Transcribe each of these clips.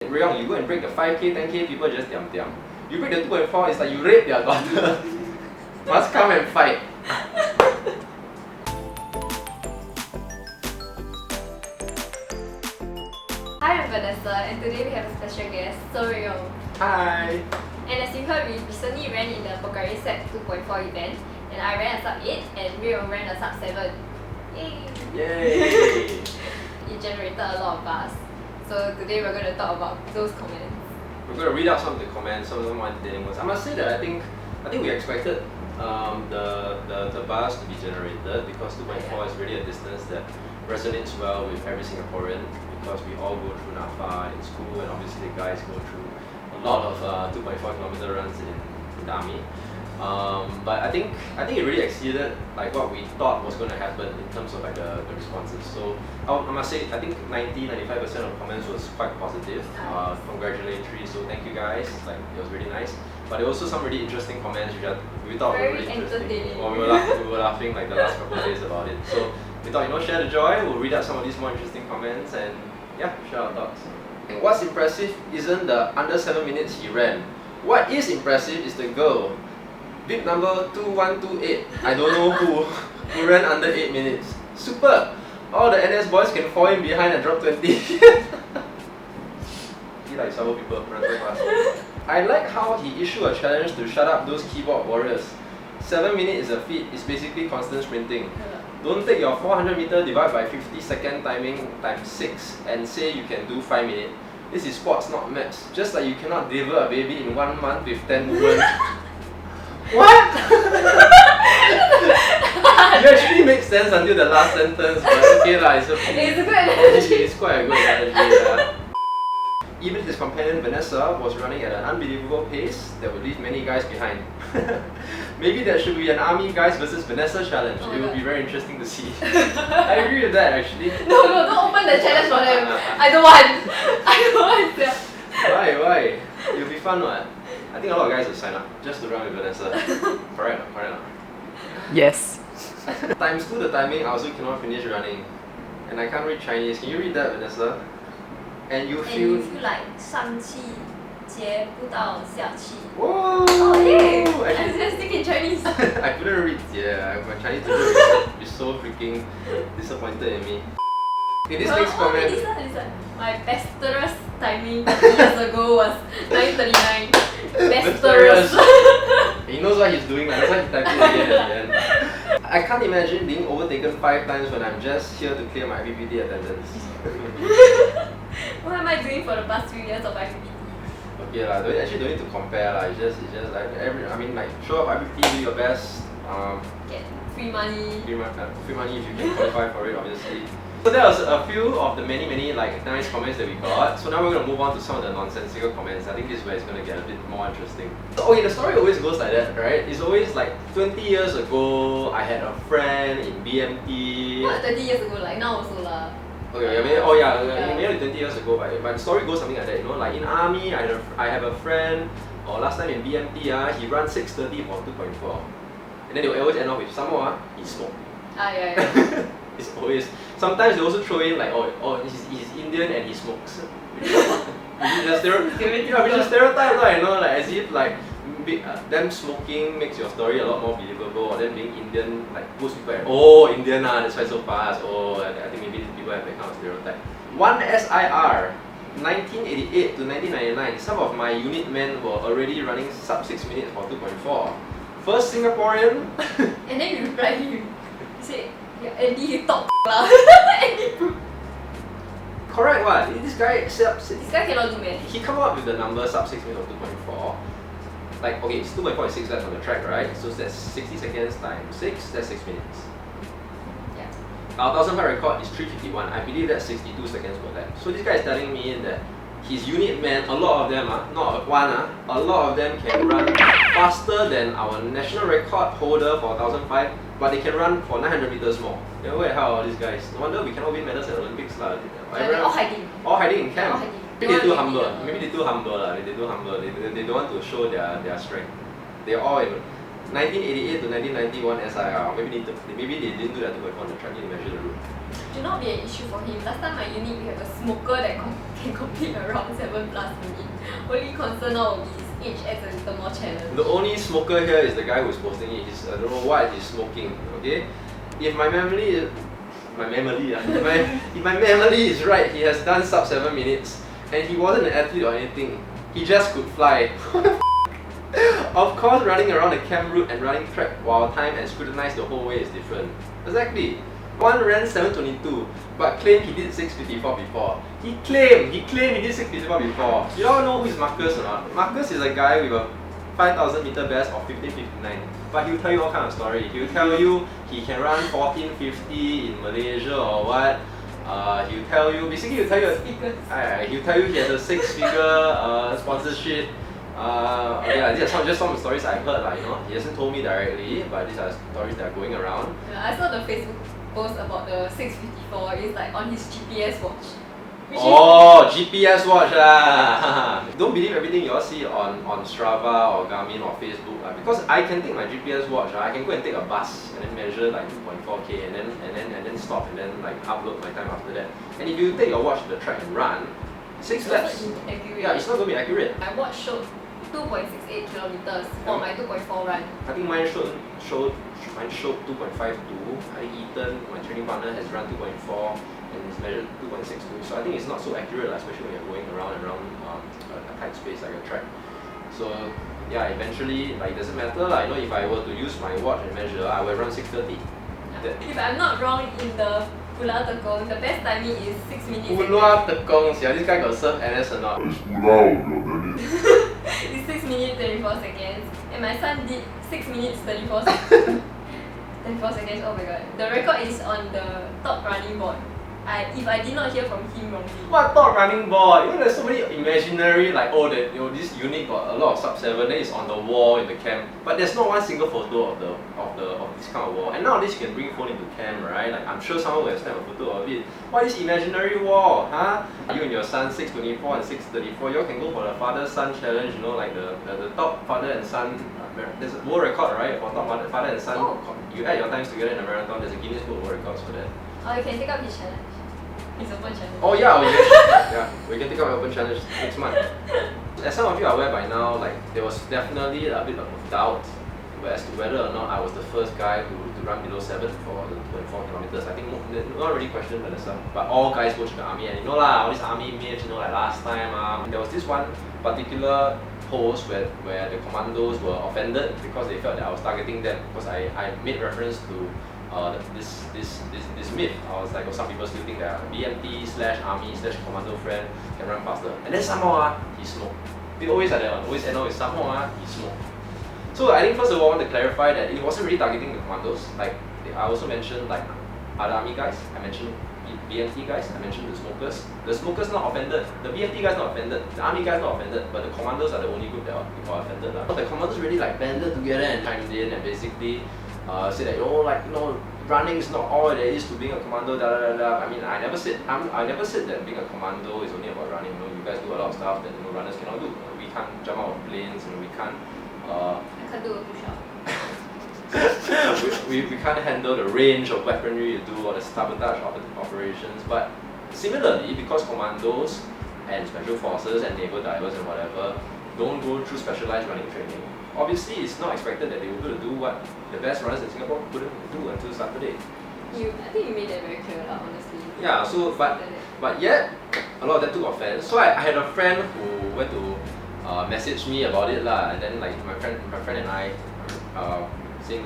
Rayong, you go and break the 5K, 10K, people just diam diam. You break the 2.4, it's like you rape their daughter. Must come and fight. Hi, I'm Vanessa, and today we have a special guest, Rayong. Hi. And as you heard, we recently ran in the Pocari Set 2.4 event, and I ran a sub 8 and Rayong ran a sub 7. Yay! Yay! It generated a lot of buzz. So today we're going to talk about those comments. We're going to read out some of the comments, some of the more entertaining ones. I must say that I think we expected the buzz to be generated because 2.4 is really a distance that resonates well with every Singaporean because we all go through NAFA in school, and obviously guys go through a lot of 2.4 kilometer runs in the army. But I think it really exceeded like what we thought was going to happen in terms of like the responses. So I must say I think 90-95% of comments was quite positive, congratulatory. So thank you guys. Like it was really nice. But there were also some really interesting comments which we thought were really interesting. Well, we were laughing like the last couple of days about it. So we thought, share the joy. We'll read out some of these more interesting comments and yeah, share our thoughts. And what's impressive isn't the under 7 minutes he ran. What is impressive is the girl. Bib number 2128, I don't know who ran under 8 minutes. Super! All the NS boys can fall in behind and drop 20. He like several people run so fast. I like how he issued a challenge to shut up those keyboard warriors. 7 minutes is a feat, it's basically constant sprinting. Don't take your 400 meter divided by 50-second timing times 6 and say you can do 5 minutes. This is sports, not maths. Just like you cannot deliver a baby in 1 month with 10 movements. What? It actually makes sense until the last sentence, but okay lah, it's a good analogy. It's quite a good analogy, yeah. Even his companion Vanessa was running at an unbelievable pace that would leave many guys behind. Maybe that should be an army guys versus Vanessa challenge. It would be very interesting to see. I agree with that actually. No, don't open the challenge for them. I don't want. Why? It'll be fun, what? I think a lot of guys will sign up just to run with Vanessa. Correct or not? Yes. Times 2 the timing, I also cannot finish running. And I can't read Chinese. Can you read that, Vanessa? And you feel like 上气接不到下气. Whoa! Oh, yay! Actually, I'm just thinking Chinese. I couldn't read my Chinese teacher would be so freaking disappointed in me. Okay, this next comment. Listen. My bestest timing 30 years ago was 9:39. Bestest. He knows what he's doing, that's why he typed it again at the end. I can't imagine being overtaken 5 times when I'm just here to clear my IPPT attendance. What am I doing for the past few years of IPPT? Okay lah, don't need to compare lah. It's just like show up IPPT, do your best. Get free money. Free money if you can qualify for it, obviously. So that was a few of the many like nice comments that we got. So now we're gonna move on to some of the nonsensical comments. I think this is where it's gonna get a bit more interesting. So, okay, the story always goes like that, right? It's always like 20 years ago, I had a friend in BMT. Not 20 years ago, like now also lah. Okay, maybe 20 years ago, but the story goes something like that, like in army, I have a friend, or last time in BMT, he runs 6:30 for 2.4. And then they will always end off with, somehow, he smoked. Yeah. It's always, sometimes they also throw in like, he's Indian and he smokes. Which is a stereotype, like as if like them smoking makes your story a lot more believable, or them being Indian, like most people have, Indian that's why so fast, I think maybe people have that kind of stereotype. 1SIR, 1988 to 1999, some of my unit men were already running sub 6 minutes for 2.4. First Singaporean. And then you reply him, you say, yeah, Andy, you talk lah. Correct what? This guy cannot do math. He come up with the number sub 6 minutes of 2.4. Like, okay, it's 2.4 is 6 laps on the track, right? So that's 60 seconds times 6, that's 6 minutes. Yeah. Our 1,000 bar record is 3:51. I believe that's 62 seconds per lap. So this guy is telling me that his unit men, a lot of them, not one, a lot of them can run faster than our national record holder for 1,005, but they can run for 900 meters more. Where the hell are these guys? No wonder we cannot win medals at the Olympics lah. They're all hiding. All hiding in camp. Maybe they're too humble. They They don't want to show their strength. They're all in. 1988 to 1991 SIR. Maybe they didn't do that 2.4 on the track, they measure the route. Should not be an issue for him. Last time my unit we have a smoker that can complete around 7+ minutes. Only concern now will be his age adds a little more challenge. The only smoker here is the guy who's posting it. I don't know what he's smoking. Okay, if my memory is if my memory is right, he has done sub 7 minutes, and he wasn't an athlete or anything. He just could fly. Of course, running around the camp route and running track while time and scrutinized the whole way is different. Exactly. One ran 7:22, but claimed he did 6:54 before. He claimed he did 6:54 before. You all know who is Marcus or not? Marcus is a guy with a 5,000 meter best of 15:59. But he'll tell you all kind of story. He'll tell you he can run 14:50 in Malaysia or what. He'll tell you he has a 6-figure sponsorship. Yeah, these are just some of the stories I've heard. You know, he hasn't told me directly, but these are stories that are going around. Yeah, I saw the Facebook post about the 6:54. It's like on his GPS watch. GPS watch lah. Don't believe everything you all see on Strava or Garmin or Facebook because I can take my GPS watch. I can go and take a bus and then measure like 2.4K and then stop and then like upload my time after that. And if you take your watch to the track and run 6 laps, yeah, it's not going to be accurate. My watch showed 2.68 kilometers for my 2.4 run. I think mine showed 2.52. I think Ethan, my training partner, has run 2.4 and he's measured 2.62. So I think it's not so accurate, especially when you're going around and around a tight space like a track. So yeah, eventually, like, it doesn't matter. You know, if I were to use my watch and measure, I will run 6:30. If I'm not wrong, in the Pulau Tekong, the best timing is 6 minutes. Pulau Tekong, yeah, this guy got serve NS or not? It's Pulau, It's 6 minutes 24 seconds, and my son did 6 minutes 34 seconds. 34 seconds. Oh my god, the record is on the top running board. If I did not hear from him wrongly. What top running board? You know, there's so many imaginary this unit got a lot of sub 7, then it's on the wall in the camp. But there's not one single photo of this kind of wall. And nowadays you can bring phone into camp, right? Like, I'm sure someone will have snapped a photo of it. What is imaginary wall, huh? You and your son 6:24 and 6:34, you all can go for the father-son challenge. You know, like the top father and son. There's a world record, right? For top father and son. Oh. You add your times together in a marathon. There's a Guinness Book of World Records for that. Oh, you can take up his challenge. His open challenge. Oh yeah, we can take up an open challenge next month. As some of you are aware by now, like, there was definitely a bit of doubt as to whether or not I was the first guy to run below 7 for the 2.4 kilometers. I think not really questioned Vanessa, but all guys go to the army, and you know lah, all these army myths, you know, like last time there was this one particular post where the commandos were offended because they felt that I was targeting them because I made reference to this myth. I was like, some people still think that BMT/army/commando friend can run faster. And then somehow he smoked. They always like that one. Always end up with somehow he smoked. So I think first of all I want to clarify that it wasn't really targeting the commandos. Like, I also mentioned like other army guys. I mentioned BMT guys. I mentioned the smokers. The smokers not offended. The BMT guys not offended. The army guys not offended. But the commandos are the only group that got offended. The commandos really like banded together and chimed in and basically say that, running is not all there is to being a commando. I mean, I never said that being a commando is only about running. You guys do a lot of stuff that runners cannot do. We can't jump out of planes, and we can't. I can't do a push-up. we can't handle the range of weaponry you do or the sabotage operations. But similarly, because commandos and special forces and naval divers and whatever don't go through specialized running training, obviously it's not expected that they will be able to do what the best runners in Singapore couldn't do until Saturday. I think you made that very clear, honestly. Yeah, so but yet a lot of them took offense. So I had a friend who went to message me about it lah, and then like my friend and I same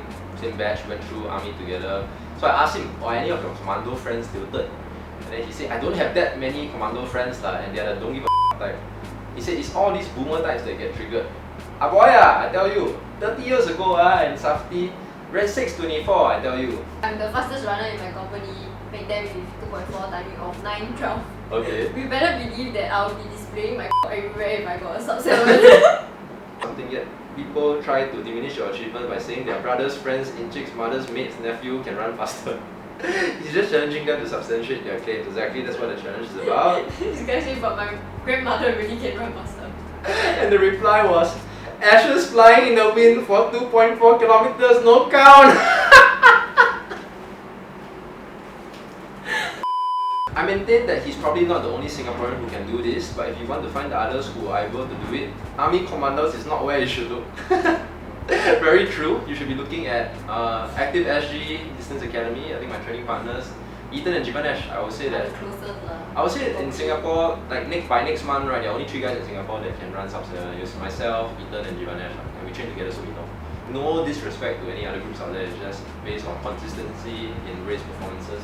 batch, went through army together. So I asked him, are any of your commando friends tilted? And then he said, I don't have that many commando friends lah, and they're the don't give a type. He said it's all these boomer types that get triggered. I tell you, 30 years ago in Safety, ran 6:24, I tell you. I'm the fastest runner in my company, back then with 2.4 timing of 9:12. Okay. We better believe that I'll be displaying my everywhere if I got a sub 7. Something yet. People try to diminish your achievement by saying their brothers, friends, inchicks, mothers, mates, nephew can run faster. He's just challenging them to substantiate their claims. Exactly, that's what the challenge is about. This guy said, but my grandmother really can run faster. And the reply was, Ashes flying in the wind for 2.4 kilometers, no count. I maintain that he's probably not the only Singaporean who can do this, but if you want to find the others who are able to do it, Army Commandos is not where you should look. Very true. You should be looking at Active SG, Distance Academy. I think my training partners, Ethan and Jivanesh. I would say that. I would say in Singapore, like by next month, right, there are only 3 guys in Singapore that can run sub-7. It's myself, Ethan, and Jivanesh, and we train together, so we know. No disrespect to any other groups out there. It's just based on consistency in race performances.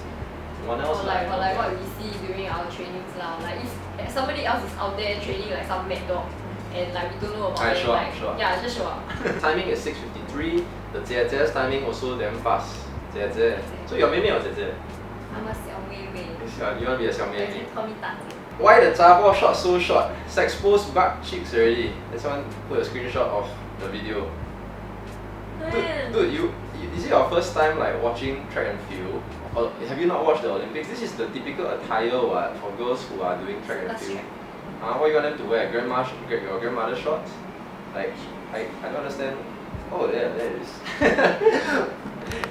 One else, or like what we see during our trainings lah. Like if somebody else is out there training like some mad dog, and like we don't know about it, like yeah, just show up. Timing is 6:53. The Jie's timing also damn fast. Jie. So you're Mei Mei or Jie? I'm a Xiao Mei Mei. You want to be a Xiao Mei You Mei? can call me Ta. Why the zabo shot so short? Exposed butt cheeks already. That's one. Put a screenshot of the video. Dude, is it your first time like watching track and field? Or have you not watched the Olympics? This is the typical attire for girls who are doing track and field. What you want them to wear? Your grandmother's shorts? Like, I don't understand. Oh, there it is.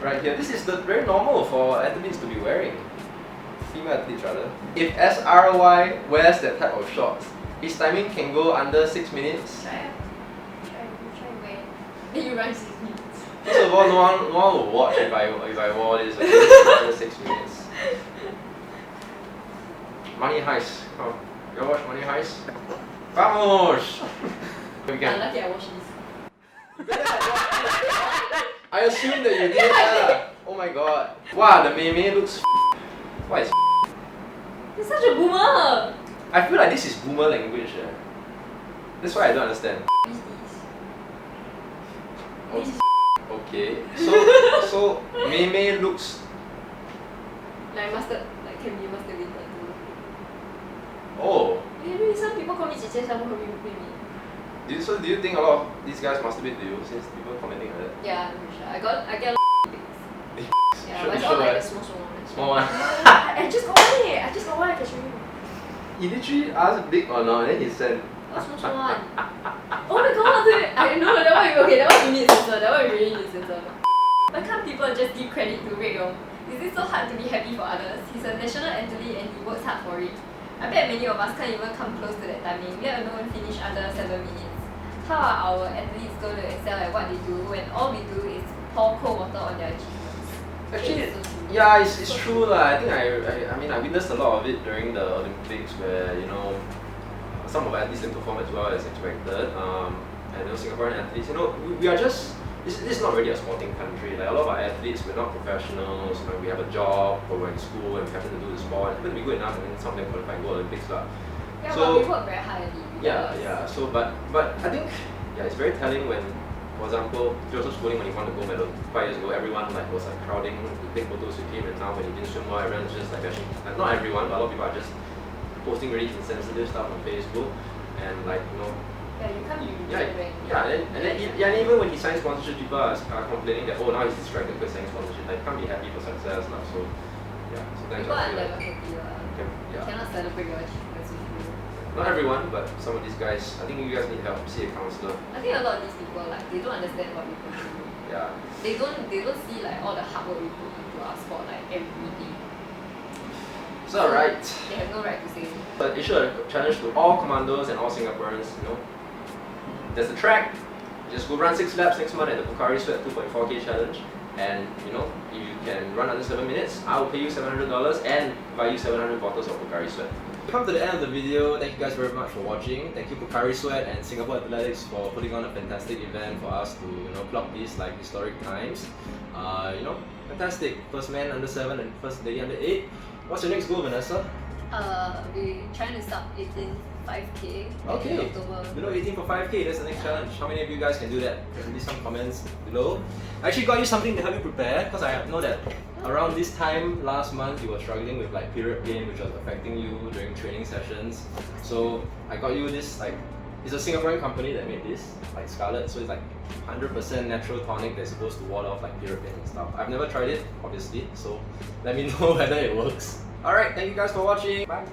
Right here. This is very normal for athletes to be wearing. Female athletes rather. If SRY wears that type of shorts, his timing can go under 6 minutes. Try wear. Then you run 6 minutes. First of all, no one will watch if I wore this under 6 minutes. Money Heist. Come, you watch Money Heist? Vamos! Lucky I watched this. I assume that you did. Oh my god. Wow, the Mei Mei looks. What is? You're such a boomer. I feel like this is boomer language. That's why I don't understand. Okay, so Mei Mei looks like mustard, like can be masturbated too. Oh. Maybe some people call me Jie, some call me Mei Mei. So do you think a lot of these guys masturbate to you since people commenting like that? Yeah, I'm pretty sure. I get a lot of pics. Yeah, but it's all like the small one. Small one. I just got one. I can show you. He literally asked big or not, and then he said. What's small one? Oh my god, dude. I know that one. Okay, that one you need to censor. That one you really need to censor. Why can't people just give credit to Rick Yong? Is it so hard to be happy for others? He's a national athlete and he works hard for it. I bet many of us can't even come close to that timing, let alone finish under 7 minutes. How are our athletes going to excel at what they do when all we do is pour cold water on their achievements? Actually, yeah, it's true lah. I think I witnessed a lot of it during the Olympics where some of our athletes didn't perform as well as expected. And those Singaporean athletes, we are just. This is not really a sporting country. Like a lot of our athletes, we're not professionals. We have a job, or we're in school, and we have to do the sport. It's going to be good enough, and then some of them qualify and go Olympics lah. Yeah, but we work very hard. Yeah. So, but I think it's very telling when, for example, Joseph Schooling, when he won the gold medal 5 years ago, everyone was crowding to take photos with him, and now when he didn't swim well, everyone's just bashing. Not everyone, but a lot of people are just posting really insensitive stuff on Facebook, and Yeah, you can't be and even when he signs sponsorship, people are complaining that now he's distracted because signing sponsorship. Like, can't be happy for success now. So thanks. People are never happy lah. You cannot celebrate your achievements with you. Not everyone, but some of these guys. I think you guys need help. See a counselor. I think a lot of these people they don't understand what we put through. Yeah. They don't see all the hard work we put into our sport every day. It's alright. They have no right to say. But issue a challenge to all commandos and all Singaporeans. There's a track. Just go run 6 laps next month at the Pocari Sweat 2.4K challenge. And if you can run under 7 minutes, I will pay you $700 and buy you 700 bottles of Pocari Sweat. Come to the end of the video. Thank you guys very much for watching. Thank you Pocari Sweat and Singapore Athletics for putting on a fantastic event for us to clock these historic times. Fantastic. First man under 7 and first lady under 8. What's your next goal, Vanessa? We're trying to start 5K okay. in October. Below 18 for 5K, that's the next challenge. How many of you guys can do that? Leave some comments below. I actually got you something to help you prepare because I know that around this time last month you were struggling with period pain, which was affecting you during training sessions. So I got you this it's a Singaporean company that made this, Scarlett. So it's 100% natural tonic that's supposed to ward off period pain and stuff. I've never tried it, obviously, so let me know whether it works. Alright, thank you guys for watching. Bye.